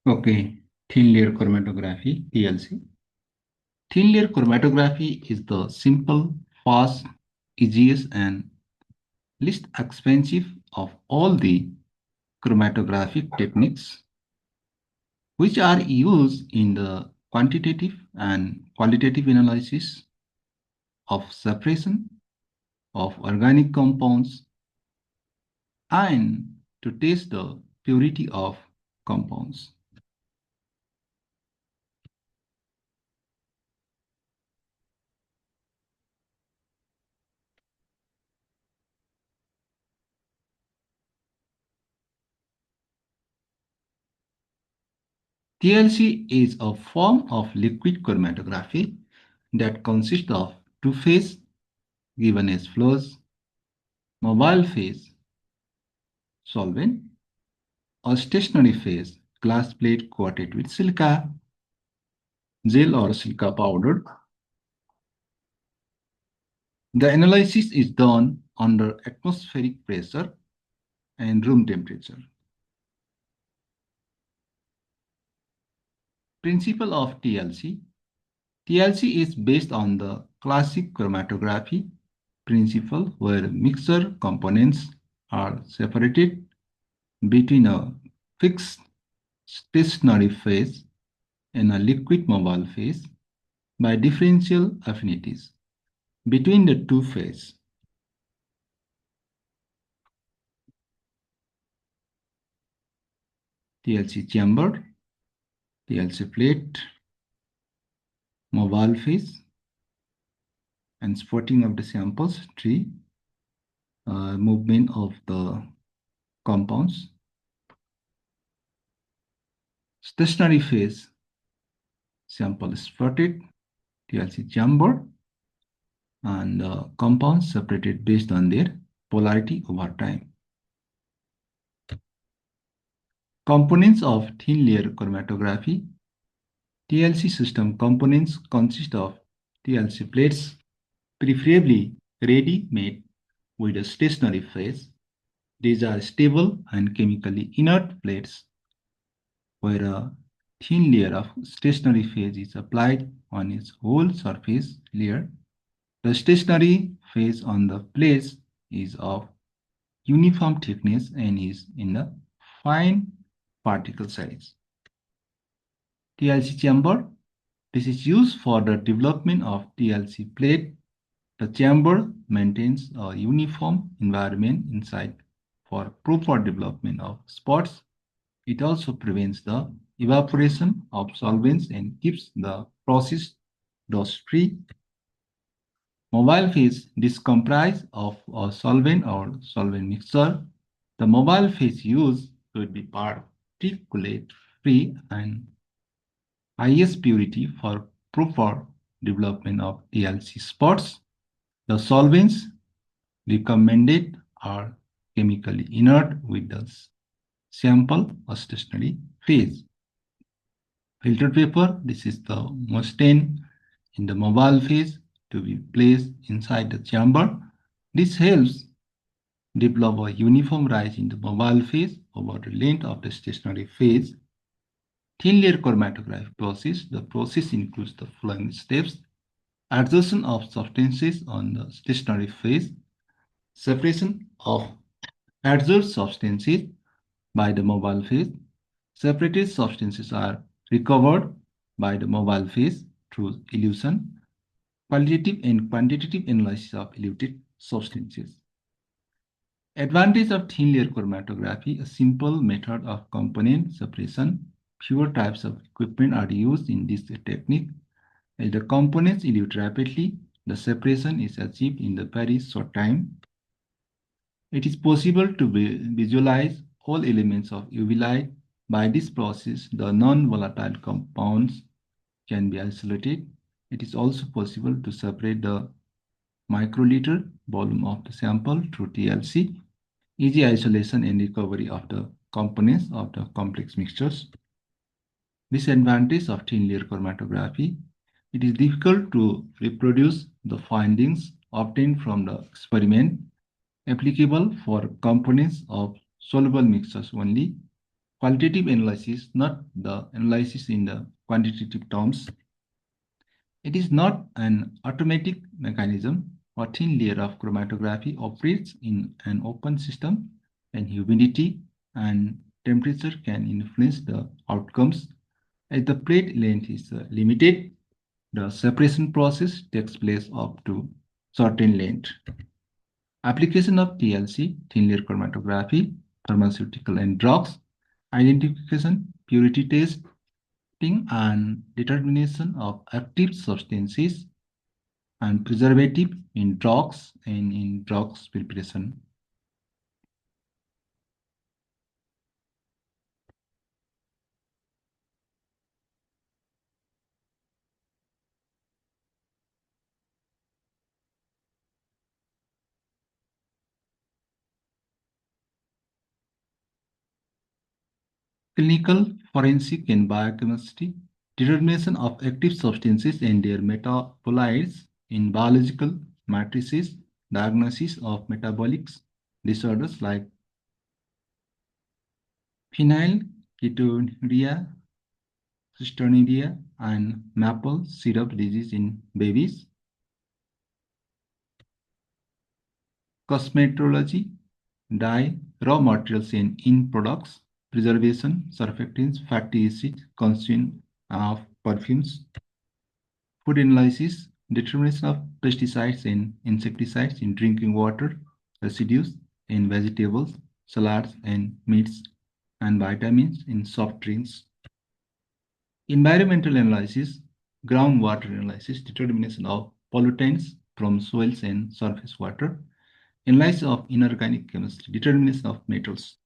Okay, thin layer chromatography, TLC. Thin layer chromatography is the simple, fast, easiest, and least expensive of all the chromatographic techniques, which are used in the quantitative and qualitative analysis of separation of organic compounds and to test the purity of compounds. TLC is a form of liquid chromatography that consists of two phases given as flows, mobile phase, solvent, or stationary phase, glass plate coated with silica, gel or silica powder. The analysis is done under atmospheric pressure and room temperature. Principle of TLC. TLC is based on the classic chromatography principle where mixture components are separated between a fixed stationary phase and a liquid mobile phase by differential affinities between the two phases. TLC chamber, TLC plate, mobile phase, and spotting of the samples tree, movement of the compounds. Stationary phase, sample spotted, TLC chamber, and compounds separated based on their polarity over time. Components of thin layer chromatography. TLC system components consist of TLC plates, preferably ready-made with a stationary phase. These are stable and chemically inert plates where a thin layer of stationary phase is applied on its whole surface layer. The stationary phase on the plates is of uniform thickness and is in the fine particle size. TLC chamber. This is used for the development of TLC plate. The chamber maintains a uniform environment inside for proper development of spots. It also prevents the evaporation of solvents and keeps the process dust-free. Mobile phase. This comprises of a solvent or solvent mixture. The mobile phase used should be particulate free and highest purity for proper development of TLC spots. The solvents recommended are chemically inert with the sample or stationary phase. Filter paper, this is the mustane in the mobile phase to be placed inside the chamber. This helps develop a uniform rise in the mobile phase over the length of the stationary phase. Thin layer chromatography process. The process includes the following steps: adsorption of substances on the stationary phase, separation of adsorbed substances by the mobile phase. Separated substances are recovered by the mobile phase through elution, qualitative and quantitative analysis of eluted substances. Advantage of thin layer chromatography: a simple method of component separation. Fewer types of equipment are used in this technique. As the components elute rapidly, the separation is achieved in a very short time. It is possible to visualize all elements of UV light. By this process, the non-volatile compounds can be isolated. It is also possible to separate the microliter volume of the sample through TLC, easy isolation and recovery of the components of the complex mixtures. Disadvantage of thin layer chromatography: it is difficult to reproduce the findings obtained from the experiment, applicable for components of soluble mixtures only. Qualitative analysis, not the analysis in the quantitative terms. It is not an automatic mechanism. A thin layer of chromatography operates in an open system, and humidity and temperature can influence the outcomes. As the plate length is limited, the separation process takes place up to certain length. Application of TLC, thin layer chromatography, pharmaceutical and drugs, identification, purity testing, and determination of active substances and preservative in drugs and in drugs preparation. Clinical forensic and biochemistry, determination of active substances and their metabolites in biological matrices, diagnosis of metabolic disorders like phenylketonuria, cystinuria, and maple syrup disease in babies. Cosmetology, dye, raw materials and in products, preservation, surfactants, fatty acids, consumption of perfumes. Food analysis, determination of pesticides and insecticides in drinking water, residues in vegetables, salads and meats, and vitamins in soft drinks. Environmental analysis, groundwater analysis, determination of pollutants from soils and surface water, analysis of inorganic chemistry, determination of metals.